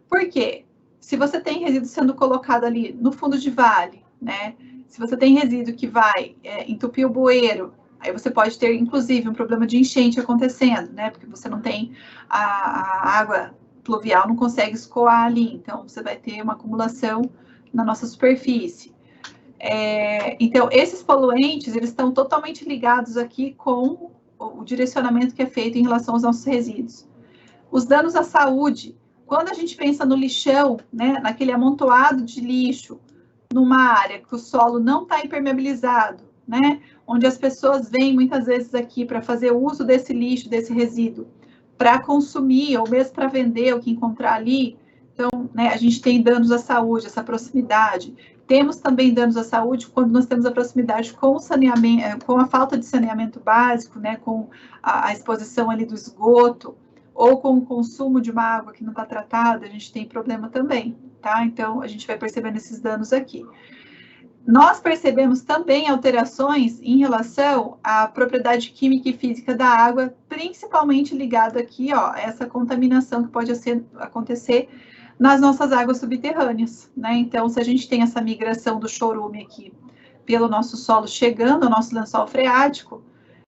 Por quê? Se você tem resíduo sendo colocado ali no fundo de vale, né, se você tem resíduo que vai entupir o bueiro, aí você pode ter, inclusive, um problema de enchente acontecendo, né, porque você não tem a água pluvial, não consegue escoar ali, então você vai ter uma acumulação na nossa superfície. Então, esses poluentes, eles estão totalmente ligados aqui com o direcionamento que é feito em relação aos nossos resíduos. Os danos à saúde, quando a gente pensa no lixão, né, naquele amontoado de lixo, numa área que o solo não está impermeabilizado, né, onde as pessoas vêm muitas vezes aqui para fazer uso desse lixo, desse resíduo, para consumir ou mesmo para vender o que encontrar ali. Então, né, a gente tem danos à saúde, essa proximidade. Temos também danos à saúde quando nós temos a proximidade com o saneamento, com a falta de saneamento básico, né, com a exposição ali do esgoto, ou com o consumo de uma água que não está tratada, a gente tem problema também, tá? Então, a gente vai percebendo esses danos aqui. Nós percebemos também alterações em relação à propriedade química e física da água, principalmente ligado aqui, ó, a essa contaminação que pode acontecer nas nossas águas subterrâneas, né? Então, se a gente tem essa migração do chorume aqui pelo nosso solo chegando ao nosso lençol freático,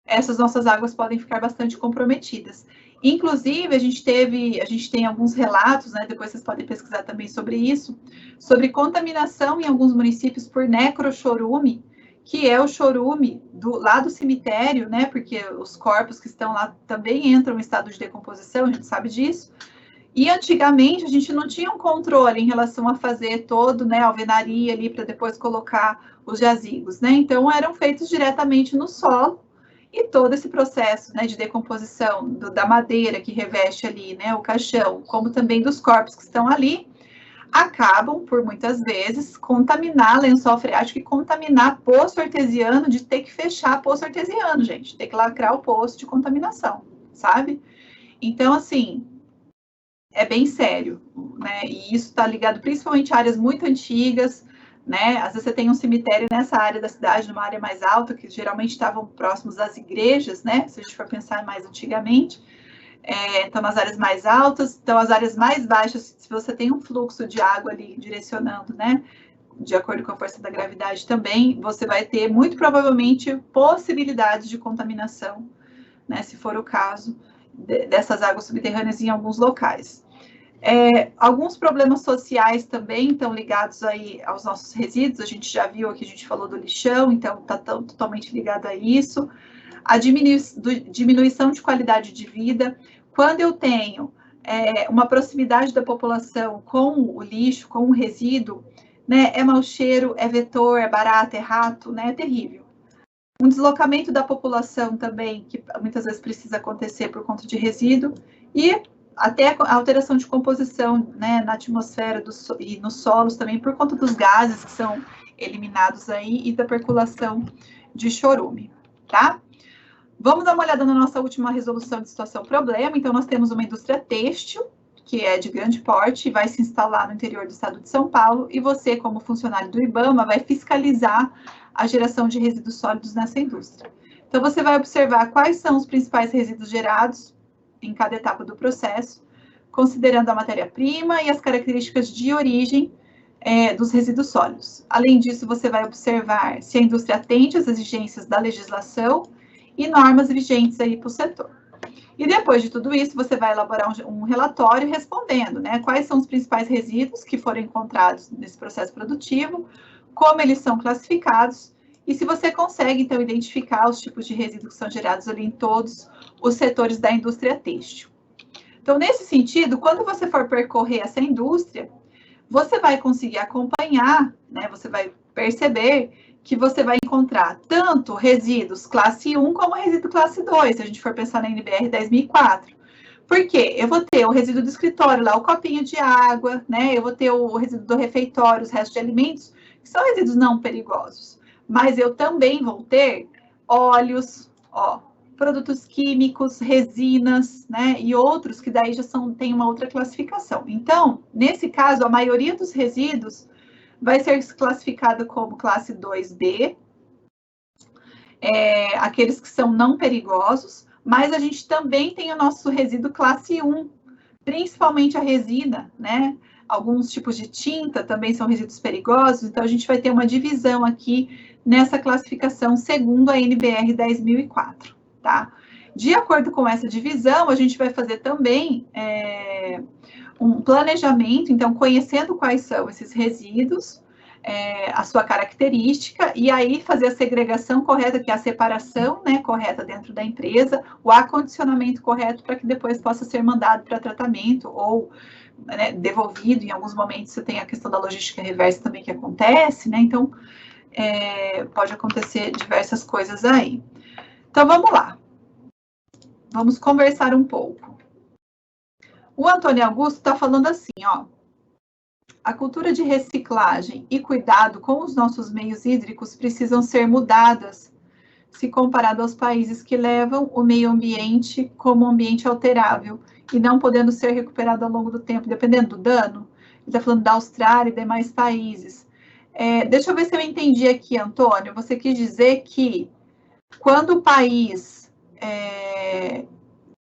essas nossas águas podem ficar bastante comprometidas. Inclusive, a gente tem alguns relatos, né, depois vocês podem pesquisar também sobre isso, sobre contaminação em alguns municípios por necrochorume, que é o chorume lá do cemitério, né, porque os corpos que estão lá também entram em estado de decomposição, a gente sabe disso. E antigamente a gente não tinha um controle em relação a fazer todo, né, a alvenaria ali para depois colocar os jazigos, né? Então eram feitos diretamente no solo. E todo esse processo, né, de decomposição da madeira que reveste ali, né, o caixão, como também dos corpos que estão ali, acabam, por muitas vezes, contaminar lençol freático e contaminar poço artesiano, de ter que fechar poço artesiano, gente, ter que lacrar o poço de contaminação, sabe? Então, assim, é bem sério, né? E isso está ligado principalmente a áreas muito antigas, né? Às vezes você tem um cemitério nessa área da cidade, numa área mais alta, que geralmente estavam próximos às igrejas, né? Se a gente for pensar mais antigamente. Então, nas áreas mais altas, então as áreas mais baixas, se você tem um fluxo de água ali direcionando, né? De acordo com a força da gravidade também, você vai ter, muito provavelmente, possibilidades de contaminação, né? Se for o caso, dessas águas subterrâneas em alguns locais. Alguns problemas sociais também estão ligados aí aos nossos resíduos, a gente já viu aqui, a gente falou do lixão, então está totalmente ligado a isso. A diminuição de qualidade de vida. Quando eu tenho uma proximidade da população com o lixo, com o resíduo, né, é mau cheiro, é vetor, é barata, é rato, né, é terrível. Um deslocamento da população também, que muitas vezes precisa acontecer por conta de resíduo, e até a alteração de composição, né, na atmosfera e nos solos também, por conta dos gases que são eliminados aí e da percolação de chorume, tá? Vamos dar uma olhada na nossa última resolução de situação-problema. Então, nós temos uma indústria têxtil, que é de grande porte, e vai se instalar no interior do estado de São Paulo, e você, como funcionário do IBAMA, vai fiscalizar a geração de resíduos sólidos nessa indústria. Então, você vai observar quais são os principais resíduos gerados em cada etapa do processo, considerando a matéria-prima e as características de origem dos resíduos sólidos. Além disso, você vai observar se a indústria atende às exigências da legislação e normas vigentes aí para o setor. E depois de tudo isso, você vai elaborar um relatório respondendo, né, quais são os principais resíduos que foram encontrados nesse processo produtivo, como eles são classificados, e se você consegue, então, identificar os tipos de resíduos que são gerados ali em todos os setores da indústria têxtil. Então, nesse sentido, quando você for percorrer essa indústria, você vai conseguir acompanhar, né, você vai perceber que você vai encontrar tanto resíduos classe 1 como resíduo classe 2, se a gente for pensar na NBR 10.004. Por quê? Eu vou ter o resíduo do escritório, lá o copinho de água, né? Eu vou ter o resíduo do refeitório, os restos de alimentos, que são resíduos não perigosos. Mas eu também vou ter óleos, ó, produtos químicos, resinas, né? E outros que daí já tem uma outra classificação. Então, nesse caso, a maioria dos resíduos vai ser classificado como classe 2B, aqueles que são não perigosos, mas a gente também tem o nosso resíduo classe 1, principalmente a resina, né? Alguns tipos de tinta também são resíduos perigosos, então a gente vai ter uma divisão aqui nessa classificação segundo a NBR 10.004, tá? De acordo com essa divisão, a gente vai fazer também um planejamento, então conhecendo quais são esses resíduos, a sua característica, e aí fazer a segregação correta, que é a separação, né, correta dentro da empresa, o acondicionamento correto para que depois possa ser mandado para tratamento ou, né, devolvido. Em alguns momentos você tem a questão da logística reversa também que acontece, né, então pode acontecer diversas coisas aí. Então vamos lá, vamos conversar um pouco. O Antônio Augusto está falando assim, ó: a cultura de reciclagem e cuidado com os nossos meios hídricos precisam ser mudadas se comparado aos países que levam o meio ambiente como um ambiente alterável e não podendo ser recuperado ao longo do tempo, dependendo do dano. Ele está falando da Austrália e demais países. Deixa eu ver se eu entendi aqui, Antônio. Você quis dizer que quando o país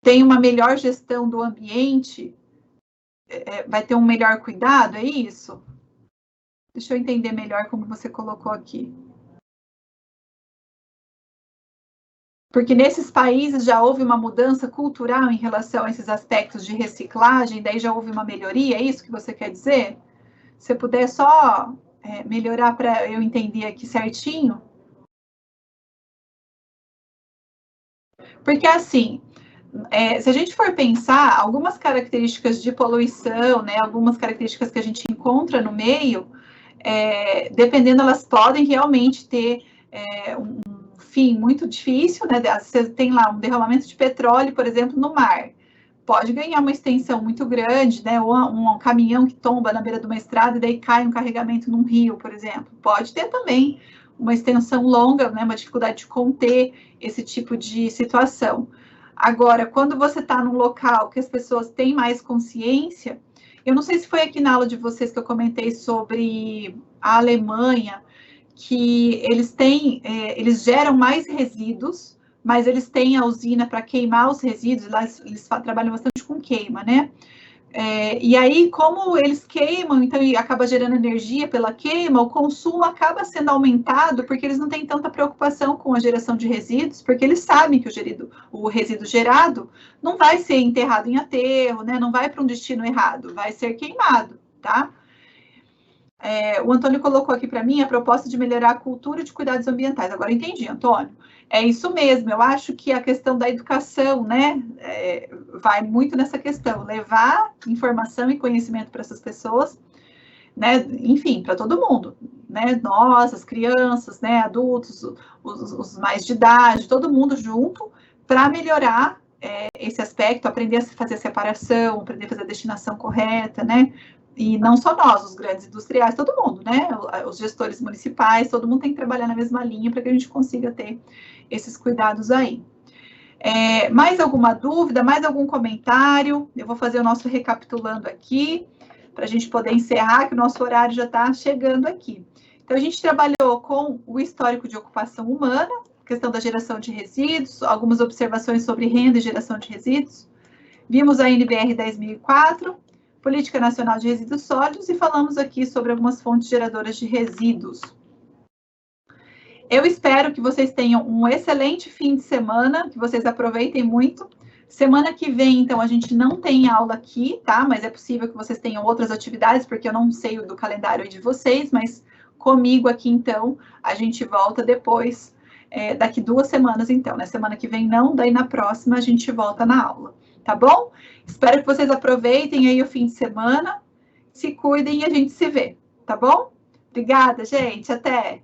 tem uma melhor gestão do ambiente, vai ter um melhor cuidado, é isso? Deixa eu entender melhor como você colocou aqui. Porque nesses países já houve uma mudança cultural em relação a esses aspectos de reciclagem, daí já houve uma melhoria, é isso que você quer dizer? Se eu puder só melhorar para eu entender aqui certinho. Porque assim, se a gente for pensar, algumas características de poluição, né, algumas características que a gente encontra no meio, dependendo, elas podem realmente ter um fim muito difícil, né? Você tem lá um derramamento de petróleo, por exemplo, no mar. Pode ganhar uma extensão muito grande, né? Ou um caminhão que tomba na beira de uma estrada e daí cai um carregamento num rio, por exemplo. Pode ter também uma extensão longa, né? Uma dificuldade de conter esse tipo de situação. Agora, quando você está num local que as pessoas têm mais consciência, eu não sei se foi aqui na aula de vocês que eu comentei sobre a Alemanha, que eles geram mais resíduos, mas eles têm a usina para queimar os resíduos, lá eles trabalham bastante com queima, né? E aí, como eles queimam, então acaba gerando energia pela queima, o consumo acaba sendo aumentado, porque eles não têm tanta preocupação com a geração de resíduos, porque eles sabem que o resíduo gerado não vai ser enterrado em aterro, né? Não vai para um destino errado, vai ser queimado, tá? O Antônio colocou aqui para mim a proposta de melhorar a cultura de cuidados ambientais. Agora entendi, Antônio. É isso mesmo, eu acho que a questão da educação, né, vai muito nessa questão, levar informação e conhecimento para essas pessoas, né, enfim, para todo mundo, né, nós, as crianças, né, adultos, os mais de idade, todo mundo junto, para melhorar esse aspecto, aprender a fazer a separação, aprender a fazer a destinação correta, né, e não só nós, os grandes industriais, todo mundo, né? Os gestores municipais, todo mundo tem que trabalhar na mesma linha para que a gente consiga ter esses cuidados aí. Mais alguma dúvida, mais algum comentário? Eu vou fazer o nosso recapitulando aqui, para a gente poder encerrar, que o nosso horário já está chegando aqui. Então, a gente trabalhou com o histórico de ocupação humana, questão da geração de resíduos, algumas observações sobre renda e geração de resíduos. Vimos a NBR 10.004, Política Nacional de Resíduos Sólidos, e falamos aqui sobre algumas fontes geradoras de resíduos. Eu espero que vocês tenham um excelente fim de semana, que vocês aproveitem muito. Semana que vem, então, a gente não tem aula aqui, tá? Mas é possível que vocês tenham outras atividades, porque eu não sei do calendário de vocês, mas comigo aqui, então, a gente volta depois, daqui 2 semanas, então, né? Semana que vem não, daí na próxima a gente volta na aula. Tá bom? Espero que vocês aproveitem aí o fim de semana, se cuidem e a gente se vê, tá bom? Obrigada, gente. Até!